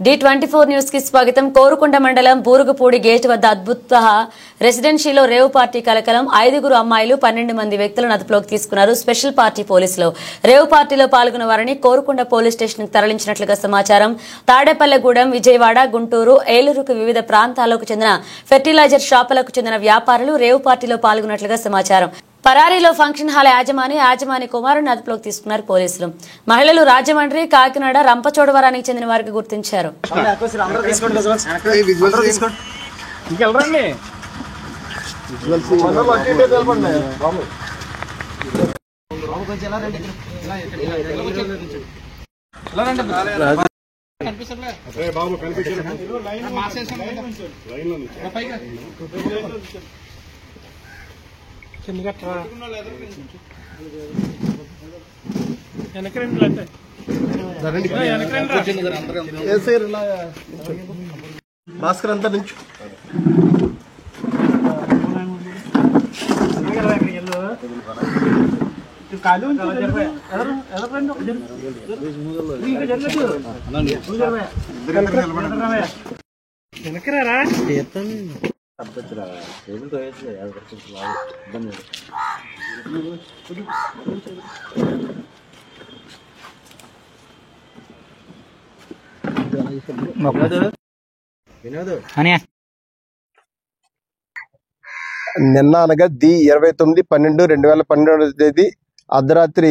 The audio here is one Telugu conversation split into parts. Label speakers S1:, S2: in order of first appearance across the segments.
S1: D24 న్యూస్ కి స్వాగతం. కోరుకొండ మండలం బూరుగుపూడి గేట్ వద్ద అద్భుత రెసిడెన్షియల్లో రేవు పార్టీ కలకలం. 5 అమ్మాయిలు 12 మంది వ్యక్తులను అదుపులోకి తీసుకున్నారు స్పెషల్ పార్టీ పోలీసులు. రేవు పార్టీలో పాల్గొన్న వారిని కోరుకొండ పోలీస్ స్టేషన్ కు తరలించినట్లుగా సమాచారం. తాడేపల్లెగూడెం, విజయవాడ, గుంటూరు, ఏలూరుకు వివిధ ప్రాంతాలకు చెందిన ఫెర్టిలైజర్ షాపులకు చెందిన వ్యాపారులు రేవు పార్టీలో పాల్గొన్నట్లుగా సమాచారం. పరారీలో ఫంక్షన్ హాల్ యాజమాని కుమారుని అదుపులోకి తీసుకున్నారు పోలీసులు. మహిళలు రాజమండ్రి, కాకినాడ, రంపచోడవరానికి చెందిన వారికి గుర్తించారు.
S2: భాస్కర్ అంతా నుంచి నిన్న అనగా 29/12/2012 అర్ధరాత్రి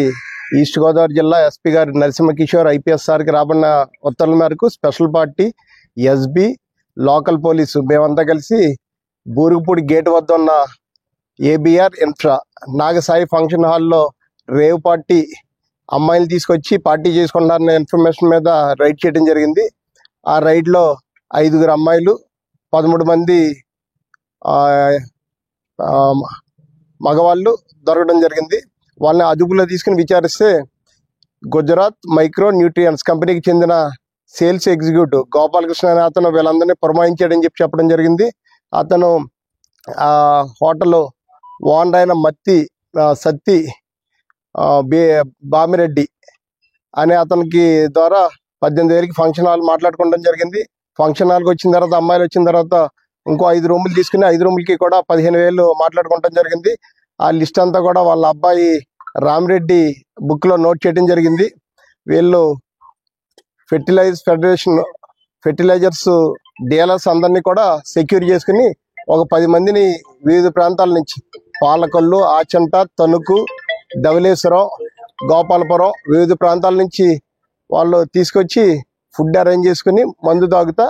S2: ఈస్ట్ గోదావరి జిల్లా ఎస్పీ గారు నరసింహకిషోర్ IPS సార్కి రాబడిన ఉత్తర్వుల మేరకు special party, SB, local police మేమంతా కలిసి బూరుగుపూడి గేట్ వద్ద ఉన్న ABR ఇన్ఫ్రా నాగసాయి ఫంక్షన్ హాల్లో రేవ్ పార్టీ అమ్మాయిలు తీసుకొచ్చి పార్టీ చేసుకుంటారన్న ఇన్ఫర్మేషన్ మీద రైడ్ చేయడం జరిగింది. ఆ రైడ్లో 5 అమ్మాయిలు, 13 మంది మగవాళ్ళు దొరకడం జరిగింది. వాళ్ళని అదుపులో తీసుకుని విచారిస్తే గుజరాత్ మైక్రో న్యూట్రియన్స్ కంపెనీకి చెందిన సేల్స్ ఎగ్జిక్యూటివ్ గోపాలకృష్ణ అనే అతను వీళ్ళందరినీ పురమాయించాడని చెప్పడం జరిగింది. అతను హోటల్ ఓనర్ అయిన సత్తి బామిరెడ్డి అనే అతనికి ద్వారా 18,000కి ఫంక్షన్ హాల్ మాట్లాడుకోవడం జరిగింది. ఫంక్షన్ హాల్కి వచ్చిన తర్వాత అమ్మాయిలు వచ్చిన తర్వాత ఇంకో 5 రూములు తీసుకుని 5 రూములకి కూడా 15,000 మాట్లాడుకోవడం జరిగింది. ఆ లిస్ట్ అంతా కూడా వాళ్ళ అబ్బాయి రామిరెడ్డి బుక్లో నోట్ చేయడం జరిగింది. వీళ్ళు ఫెర్టిలైజర్స్ డీలర్స్ అందరినీ కూడా సెక్యూర్ చేసుకుని ఒక 10 మందిని వివిధ ప్రాంతాల నుంచి పాలకొల్లు, ఆచంట, తణుకు, ధవళేశ్వరం, గోపాలపురం వివిధ ప్రాంతాల నుంచి వాళ్ళు తీసుకొచ్చి ఫుడ్ అరేంజ్ చేసుకుని మందు తాగుతా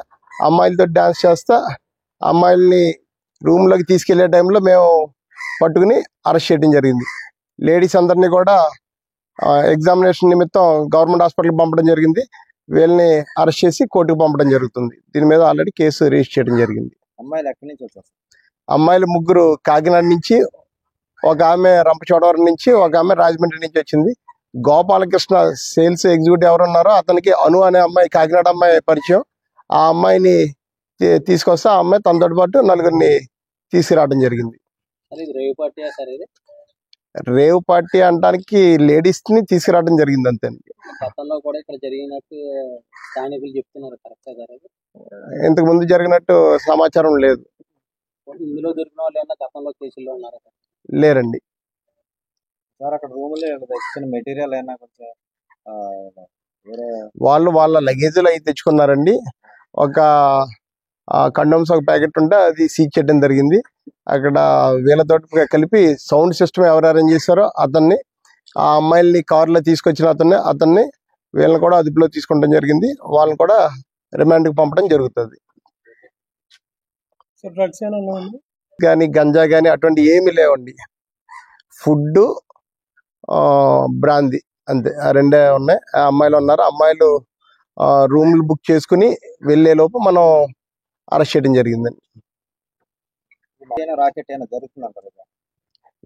S2: అమ్మాయిలతో డ్యాన్స్ చేస్తా అమ్మాయిల్ని రూమ్లోకి తీసుకెళ్లే టైంలో మేము పట్టుకుని అరెస్ట్ చేయడం జరిగింది. లేడీస్ అందరినీ కూడా ఎగ్జామినేషన్ నిమిత్తం గవర్నమెంట్ హాస్పిటల్కి పంపడం జరిగింది. వీళ్ళని అరెస్ట్ చేసి కోర్టుకు పంపడం జరుగుతుంది. దీని మీద ఆల్రెడీ కేసు రిజిస్టర్ చేయడం జరిగింది. అమ్మాయిలు 3 కాకినాడ నుంచి, ఒక ఆమె రంపచోడవరం నుంచి, ఒక ఆమె రాజమండ్రి నుంచి వచ్చింది. గోపాలకృష్ణ సేల్స్ ఎగ్జిక్యూటివ్ ఎవరున్నారో అతనికి అను అనే అమ్మాయి, కాకినాడ అమ్మాయి పరిచయం. ఆ అమ్మాయిని తీసుకొస్తే ఆ అమ్మాయి తనతో పాటు 4 తీసుకురావడం జరిగింది. రేవ్ పార్టీ అనడానికి లేడీస్ ని తీసుకురావడం జరిగింది అంతే. ఇంతకు ముందు జరిగినట్టు సమాచారం లేదు. లేరండి. వాళ్ళు వాళ్ళ లగేజీలు అవి తెచ్చుకున్నారండి. ఒక కండోమ్స్ ఒక ప్యాకెట్ ఉంటే అది సీజ్ చేయడం జరిగింది. అక్కడ వీళ్ళతో కలిపి సౌండ్ సిస్టమ్ ఎవరు అరేంజ్ చేశారో అతన్ని, ఆ అమ్మాయిల్ని కారులో తీసుకొచ్చిన అతన్ని వీళ్ళని కూడా అదుపులో తీసుకోవడం జరిగింది. వాళ్ళని కూడా రిమాండ్కి పంపడం జరుగుతుంది. కానీ గంజా కానీ అటువంటి ఏమీ లేవండి. ఫుడ్, బ్రాందీ అంతే, ఆ 2 ఉన్నాయి. ఆ అమ్మాయిలు ఉన్నారు. అమ్మాయిలు రూమ్లు బుక్ చేసుకుని వెళ్లే లోపు మనం అరెస్ట్ చేయడం జరిగిందండి.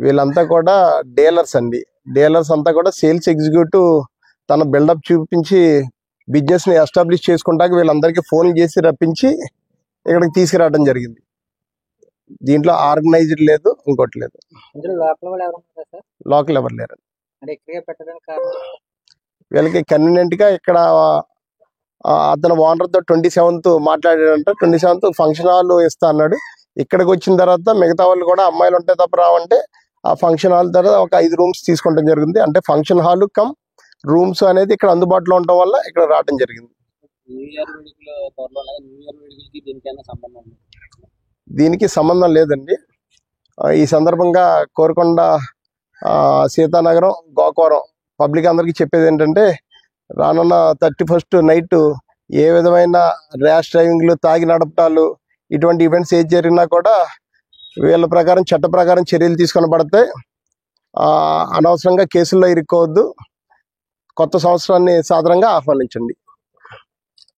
S2: వీళ్ళంతా కూడా డీలర్స్ అండి. డీలర్స్ అంతా కూడా సేల్స్ ఎగ్జిక్యూటివ్ తన బిల్డప్ చూపించి బిజినెస్ ని ఎస్టాబ్లిష్ చేసుకుంటాక వీళ్ళందరికీ ఫోన్ చేసి రప్పించి ఇక్కడికి తీసుకురావడం జరిగింది. దీంట్లో ఆర్గనైజ్డ్ లేదు, ఇంకోటి లేదు. లోకల్ ఎవరు లేరు. వీళ్ళకి కన్వీనియంట్ గా ఇక్కడ అతను ఓనర్తో 27th మాట్లాడాడంట. 27th ఫంక్షన్ హాల్ ఇస్తా అన్నాడు. ఇక్కడికి వచ్చిన తర్వాత మిగతా వాళ్ళు కూడా అమ్మాయిలు ఉంటే తప్ప రావంటే ఆ ఫంక్షన్ హాల్ తర్వాత ఒక 5 రూమ్స్ తీసుకోవడం జరిగింది. అంటే ఫంక్షన్ హాల్ కమ్ రూమ్స్ అనేది ఇక్కడ అందుబాటులో ఉండటం వల్ల ఇక్కడ రావడం జరిగింది. దీనికి సంబంధం లేదండి. ఈ సందర్భంగా కోరుకొండ, సీతానగరం, గోకవరం పబ్లిక్ అందరికీ చెప్పేది ఏంటంటే, రానున్న 31st నైట్ ఏ విధమైన ర్యాష్ డ్రైవింగ్లు, తాగి నడపటాలు, ఇటువంటి ఈవెంట్స్ ఏది జరిగినా కూడా వీళ్ళ ప్రకారం చట్ట ప్రకారం చర్యలు తీసుకొని పడతాయి. అనవసరంగా కేసుల్లో ఇరుక్కోవద్దు. కొత్త సంవత్సరాన్ని సాధారణంగా ఆహ్వానించండి.